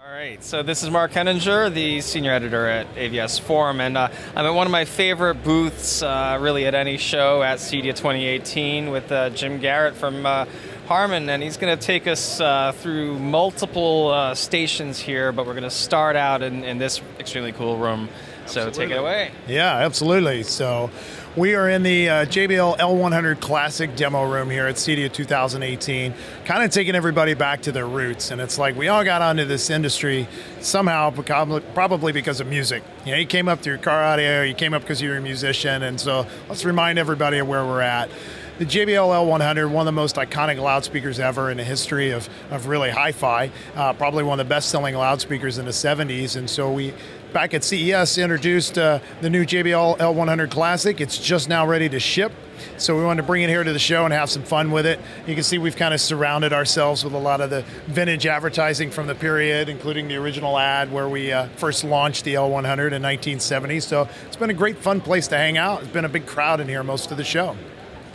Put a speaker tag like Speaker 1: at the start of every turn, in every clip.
Speaker 1: All right, so this is Mark Henninger, the senior editor at AVS Forum, and I'm at one of my favorite booths, really at any show, at CEDIA 2018, with Jim Garrett from Harman, and he's going to take us through multiple stations here, but we're going to start out in this extremely cool room. So take it away.
Speaker 2: Yeah, absolutely. So we are in the JBL L100 Classic demo room here at CEDIA 2018, kind of taking everybody back to their roots. And it's like we all got onto this industry somehow, probably because of music. You know, you came up through car audio, you came up because you were a musician, and so let's remind everybody of where we're at. The JBL L100, one of the most iconic loudspeakers ever in the history of really hi-fi, probably one of the best-selling loudspeakers in the 70s, and so we, back at CES, introduced the new JBL L100 Classic. It's just now ready to ship, so we wanted to bring it here to the show and have some fun with it. You can see we've kind of surrounded ourselves with a lot of the vintage advertising from the period, including the original ad where we first launched the L100 in 1970, so it's been a great fun place to hang out. It's been a big crowd in here most of the show.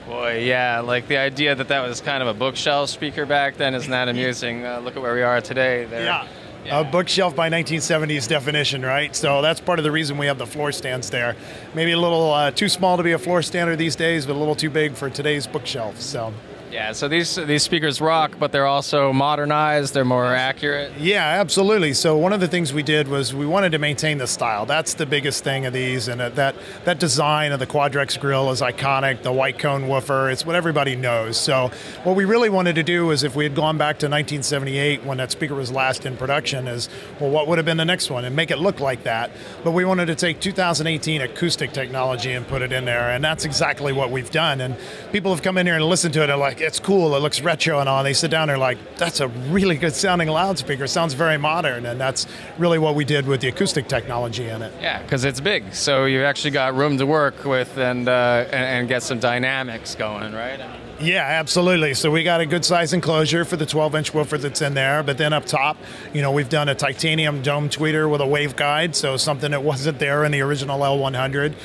Speaker 1: Boy, yeah, like the idea that that was kind of a bookshelf speaker back then isn't that amusing. Look at where we are today. There.
Speaker 2: Yeah. A bookshelf by 1970s definition, right? So that's part of the reason we have the floor stands there. Maybe a little too small to be a floor stander these days, but a little too big for today's bookshelf. So.
Speaker 1: Yeah, so these speakers rock, but they're also modernized, they're more accurate.
Speaker 2: Yeah, absolutely. So one of the things we did was we wanted to maintain the style. That's the biggest thing of these, and that design of the Quadrex grill is iconic, the white cone woofer, it's what everybody knows. So what we really wanted to do is, if we had gone back to 1978 when that speaker was last in production, is, well, what would have been the next one, and make it look like that. But we wanted to take 2018 acoustic technology and put it in there, and that's exactly what we've done. And people have come in here and listened to it and like, it's cool, it looks retro and all. They sit down there like, that's a really good sounding loudspeaker, it sounds very modern, and that's really what we did with the acoustic technology in it.
Speaker 1: Yeah, because it's big, so you actually got room to work with and get some dynamics going, right?
Speaker 2: Yeah, absolutely. So we got a good size enclosure for the 12-inch woofer that's in there, but then up top, you know, we've done a titanium dome tweeter with a waveguide, so something that wasn't there in the original L100.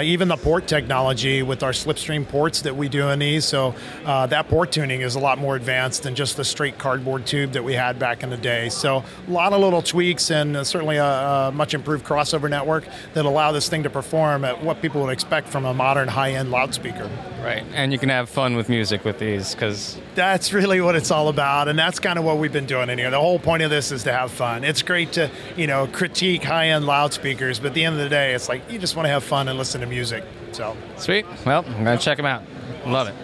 Speaker 2: Even the port technology with our slipstream ports that we do in these, so that port tuning is a lot more advanced than just the straight cardboard tube that we had back in the day. So a lot of little tweaks, and certainly a much improved crossover network that allow this thing to perform at what people would expect from a modern high-end loudspeaker.
Speaker 1: Right, and you can have fun with music with these, because
Speaker 2: that's really what it's all about, and that's kind of what we've been doing in here. The whole point of this is to have fun. It's great to, you know, critique high-end loudspeakers, but at the end of the day, it's like you just want to have fun and listen to music. So
Speaker 1: sweet. Well, I'm going to check them out. Love it.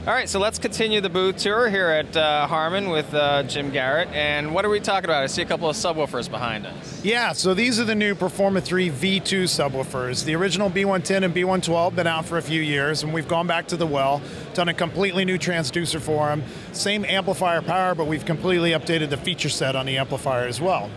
Speaker 1: All right, so let's continue the booth tour here at Harman with Jim Garrett. And what are we talking about? I see a couple of subwoofers behind us.
Speaker 2: Yeah, so these are the new Performa 3 V2 subwoofers. The original B110 and B112 been out for a few years, and we've gone back to the well, done a completely new transducer for them. Same amplifier power, but we've completely updated the feature set on the amplifier as well.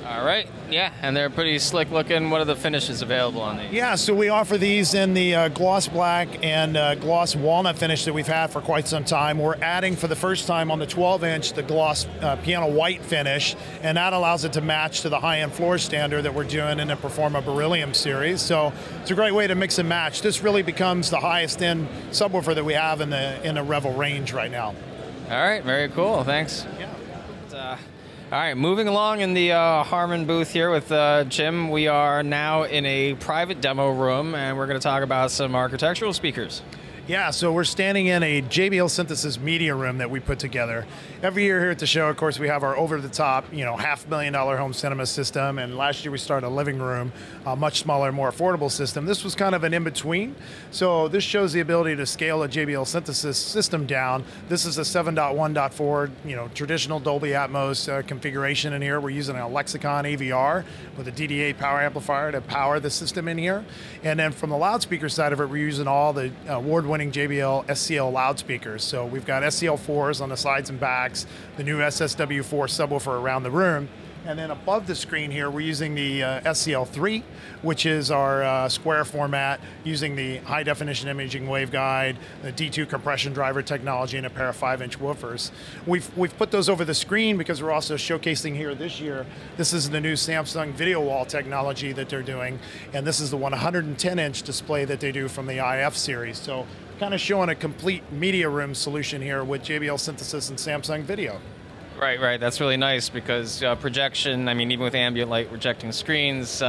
Speaker 1: All right, yeah, and they're pretty slick looking. What are the finishes available on these?
Speaker 2: Yeah, so we offer these in the gloss black and gloss walnut finish that we've had for quite some time. We're adding for the first time on the 12-inch the gloss piano white finish, and that allows it to match to the high-end floor standard that we're doing in the Performa Beryllium series. So it's a great way to mix and match. This really becomes the highest-end subwoofer that we have in the Revel range right now.
Speaker 1: All right, very cool, thanks.
Speaker 2: Yeah.
Speaker 1: All right, moving along in the Harman booth here with Jim, we are now in a private demo room, and we're going to talk about some architectural speakers.
Speaker 2: Yeah, so we're standing in a JBL Synthesis media room that we put together. Every year here at the show, of course, we have our over-the-top, you know, $500,000 home cinema system, and last year we started a living room, a much smaller, more affordable system. This was kind of an in-between, so this shows the ability to scale a JBL Synthesis system down. This is a 7.1.4, you know, traditional Dolby Atmos configuration in here. We're using a Lexicon AVR with a DD8 power amplifier to power the system in here. And then from the loudspeaker side of it, we're using all the award-winning JBL SCL loudspeakers. So we've got SCL4s on the sides and backs, the new SSW4 subwoofer around the room, and then above the screen here we're using the SCL3, which is our square format using the high definition imaging waveguide, the D2 compression driver technology, and a pair of 5-inch woofers. We've put those over the screen because we're also showcasing here this year. This is the new Samsung video wall technology that they're doing, and this is the 110-inch display that they do from the IF series. So kind of showing a complete media room solution here with JBL Synthesis and Samsung Video.
Speaker 1: Right, right. That's really nice because projection, I mean, even with ambient light projecting screens,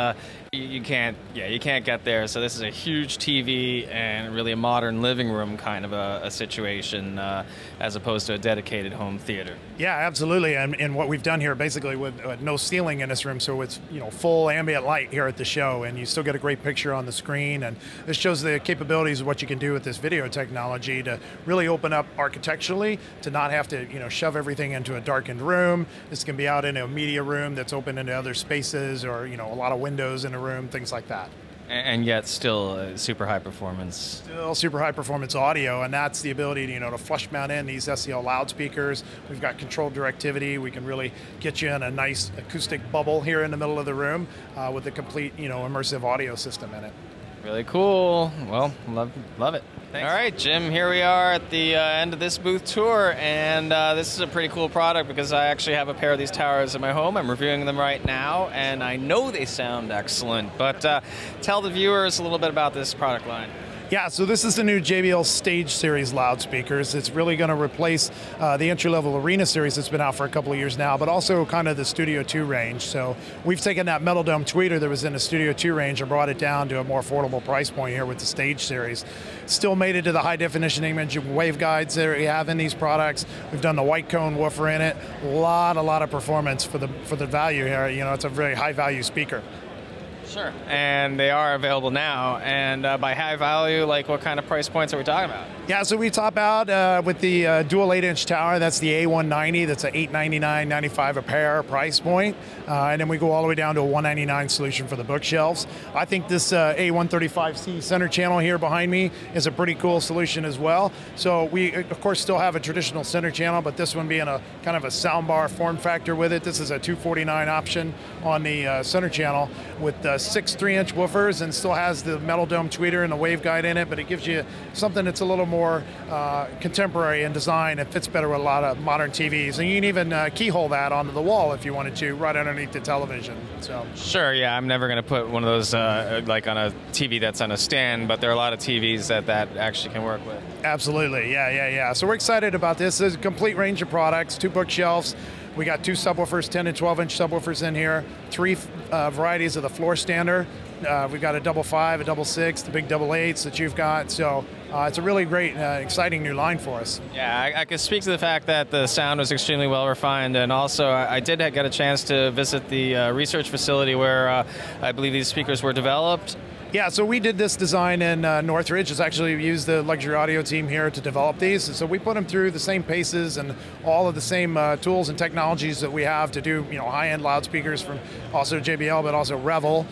Speaker 1: you can't get there. So this is a huge TV and really a modern living room kind of a situation as opposed to a dedicated home theater.
Speaker 2: Yeah, absolutely. And what we've done here basically with no ceiling in this room, so it's full ambient light here at the show, and you still get a great picture on the screen. And this shows the capabilities of what you can do with this video technology to really open up architecturally, to not have to shove everything into a darkened room. This can be out in a media room that's open into other spaces, or a lot of windows in a room, things like that.
Speaker 1: And yet still super high performance.
Speaker 2: Still super high performance audio, and that's the ability to flush mount in these SEL loudspeakers. We've got controlled directivity. We can really get you in a nice acoustic bubble here in the middle of the room with a complete immersive audio system in it.
Speaker 1: Really cool. Well, love it. Thanks. All right, Jim, here we are at the end of this booth tour, and this is a pretty cool product because I actually have a pair of these towers in my home. I'm reviewing them right now, and I know they sound excellent, but tell the viewers a little bit about this product line.
Speaker 2: Yeah, so this is the new JBL Stage series loudspeakers. It's really going to replace the entry-level Arena series that's been out for a couple of years now, but also kind of the Studio 2 range. So we've taken that metal dome tweeter that was in the Studio 2 range and brought it down to a more affordable price point here with the Stage series. Still made it to the high-definition image waveguides that we have in these products. We've done the white cone woofer in it. A lot of performance for the value here. It's a very high-value speaker.
Speaker 1: Sure. And they are available now. And by high value, like what kind of price points are we talking about?
Speaker 2: Yeah, so we top out with the dual 8-inch tower. That's the A190. That's a $899.95 a pair price point. And then we go all the way down to a $199 solution for the bookshelves. I think this A135C center channel here behind me is a pretty cool solution as well. So we, of course, still have a traditional center channel, but this one being a kind of a soundbar form factor with it. This is a $249 option on the center channel with 6 3-inch woofers, and still has the metal dome tweeter and the waveguide in it, but it gives you something that's a little more contemporary in design. It fits better with a lot of modern TVs, and you can even keyhole that onto the wall if you wanted to, right underneath the television. So
Speaker 1: sure, yeah, I'm never going to put one of those like on a TV that's on a stand, but there are a lot of TVs that actually can work with.
Speaker 2: Absolutely, yeah. So we're excited about this. There's a complete range of products, 2 bookshelves. We got 2 subwoofers, 10 and 12-inch subwoofers in here, 3 varieties of the floor stander. We've got a double 5, a double 6, the big double 8s that you've got. So it's a really great, exciting new line for us.
Speaker 1: Yeah, I can speak to the fact that the sound was extremely well refined, and also I did get a chance to visit the research facility where I believe these speakers were developed.
Speaker 2: Yeah, so we did this design in Northridge. It's actually used the luxury audio team here to develop these. And so we put them through the same paces and all of the same tools and technologies that we have to do, high-end loudspeakers from also JBL, but also Revel.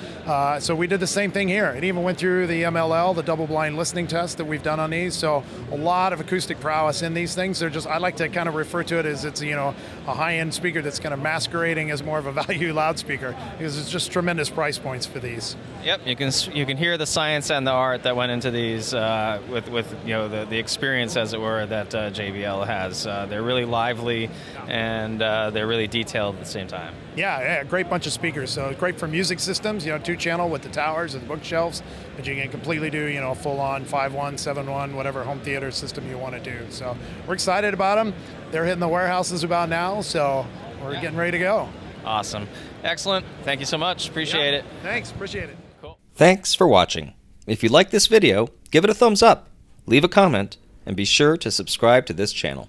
Speaker 2: So we did the same thing here. It even went through the MLL, the double-blind listening test that we've done on these. So a lot of acoustic prowess in these things. They're just, I like to kind of refer to it as it's a high-end speaker that's kind of masquerading as more of a value loudspeaker, because it's just tremendous price points for these.
Speaker 1: Yep, you can hear the science and the art that went into these with the experience, as it were, that JBL has. They're really lively and they're really detailed at the same time.
Speaker 2: Yeah, great bunch of speakers. So great for music systems, 2-channel with the towers and the bookshelves, but you can completely do full-on 5.1, 7.1, whatever home theater system you want to do. So we're excited about them. They're hitting the warehouses about now, so we're getting ready to go.
Speaker 1: Awesome. Excellent. Thank you so much. Appreciate it.
Speaker 2: Thanks. Appreciate it.
Speaker 3: Thanks for watching. If you like this video, give it a thumbs up, leave a comment, and be sure to subscribe to this channel.